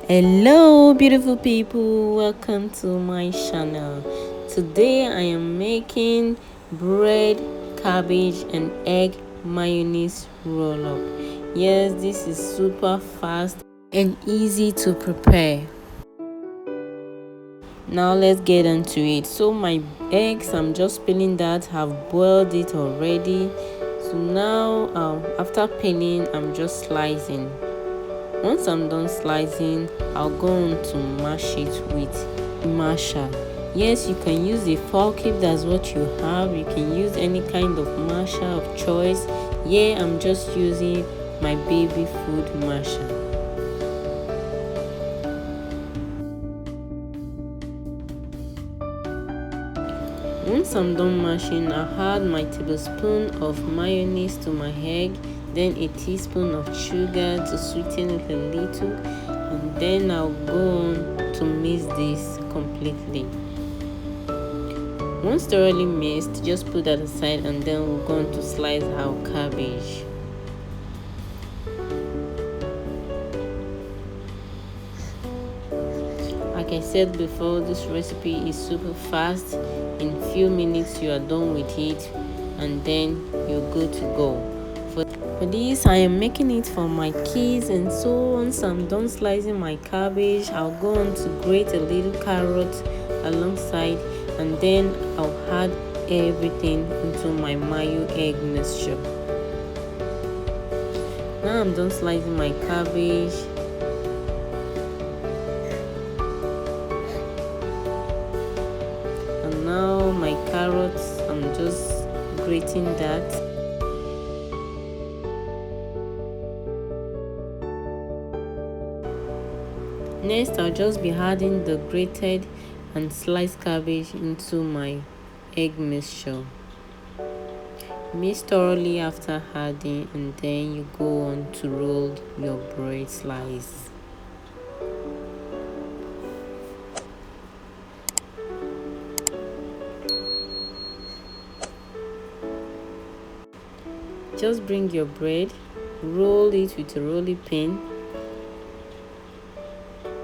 Hello beautiful people, welcome to my channel. Today I am making bread, cabbage and egg mayonnaise roll up. Yes, this is super fast and easy to prepare. Now let's get into it. So my eggs, I'm just peeling that, have boiled it already. So now after peeling, I'm just slicing. Once I'm done slicing, I'll go on to mash it with masher. Yes, you can use a fork if that's what you have. You can use any kind of masher of choice. Yeah, I'm just using my baby food masher. Once I'm done mashing, I'll add my tablespoon of mayonnaise to my egg, then a teaspoon of sugar to sweeten it a little, and then I'll go on to mix this completely. Once thoroughly mixed, just put that aside and then we're going to slice our cabbage. Like I said before, this recipe is super fast. In few minutes you are done with it and then you're good to go. For this, I am making it for my kids, and so once I'm done slicing my cabbage, I'll go on to grate a little carrot alongside, and then I'll add everything into my mayo egg mixture. Now I'm done slicing my cabbage. And now my carrots, I'm just grating that. Next, I'll just be adding the grated and sliced cabbage into my egg mixture. Mix thoroughly after adding, and then you go on to roll your bread slice. Just bring your bread, roll it with a rolling pin.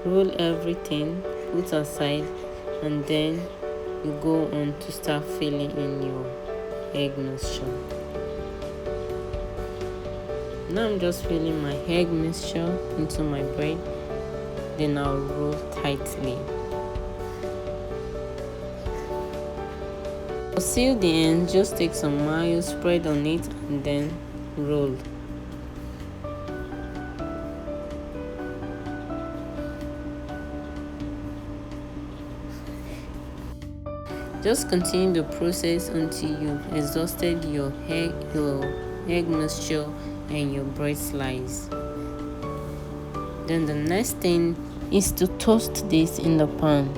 Roll everything, put aside, and then you go on to start filling in your egg mixture. Now I'm just filling my egg mixture into my bread, then I'll roll tightly. To seal the ends, just take some mayo, spread on it, and then roll. Just continue the process until you've exhausted your egg mixture and your bread slice. Then the next thing is to toast this in the pan.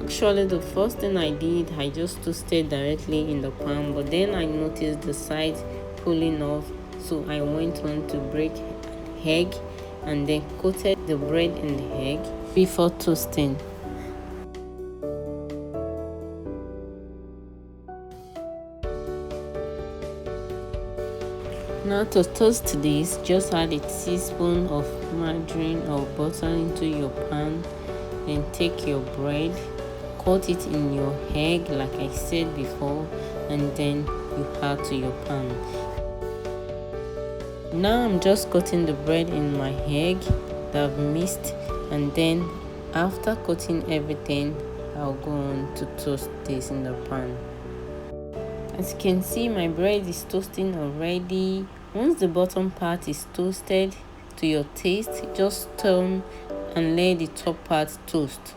Actually, the first thing I did, I just toasted directly in the pan, but then I noticed the sides pulling off, so I went on to break an egg and then coated the bread in the egg before toasting. Now to toast this, just add a teaspoon of margarine or butter into your pan, then take your bread, coat it in your egg like I said before, and then you add to your pan. Now I'm just coating the bread in my egg that I've mixed, and then after coating everything, I'll go on to toast this in the pan. As you can see, my bread is toasting already. Once the bottom part is toasted to your taste, just turn and let the top part toast.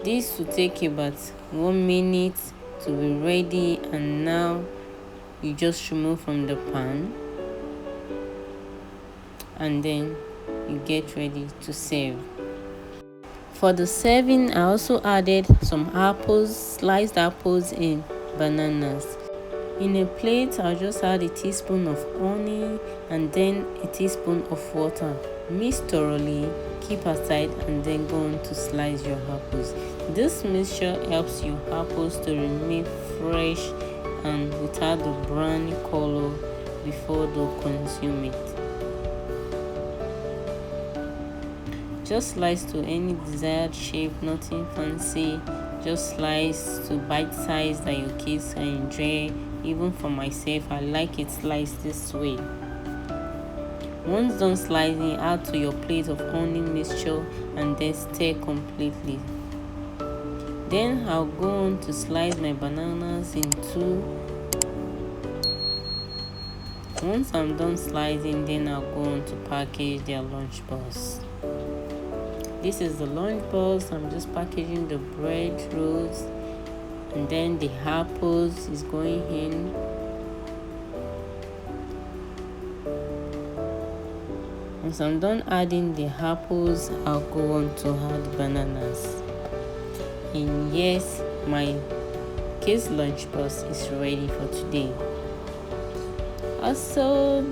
This will take about 1 minute to be ready, and now you just remove from the pan and then you get ready to serve. For the serving, I also added some apples, sliced apples and bananas. In a plate, I'll just add a teaspoon of honey and then a teaspoon of water. Mix thoroughly, keep aside, and then go on to slice your apples. This mixture helps your apples to remain fresh and without the browny color before they consume it. Just slice to any desired shape, nothing fancy. Just slice to bite size that your kids can enjoy. Even for myself, I like it sliced this way. Once done slicing, add to your plate of onion mixture and then stir completely. Then I'll go on to slice my bananas in two. Once I'm done slicing, then I'll go on to package their lunch box. This is the lunch box. I'm just packaging the bread rolls, and then the apples is going in. Once I'm done adding the apples, I'll go on to add bananas. And yes, my kids' lunch box is ready for today. Also,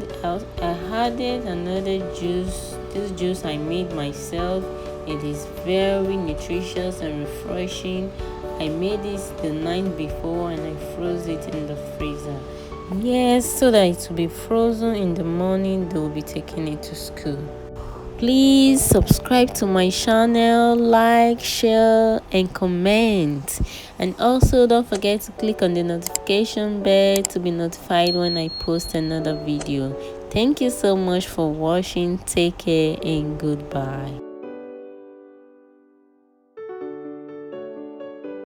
I added another juice. This juice I made myself. It is very nutritious and refreshing. I made this the night before and I froze it in the freezer. Yes, so that it will be frozen in the morning. They will be taking it to school. Please subscribe to my channel, like, share and comment, and also don't forget to click on the notification bell to be notified when I post another video. Thank you so much for watching. Take care and goodbye.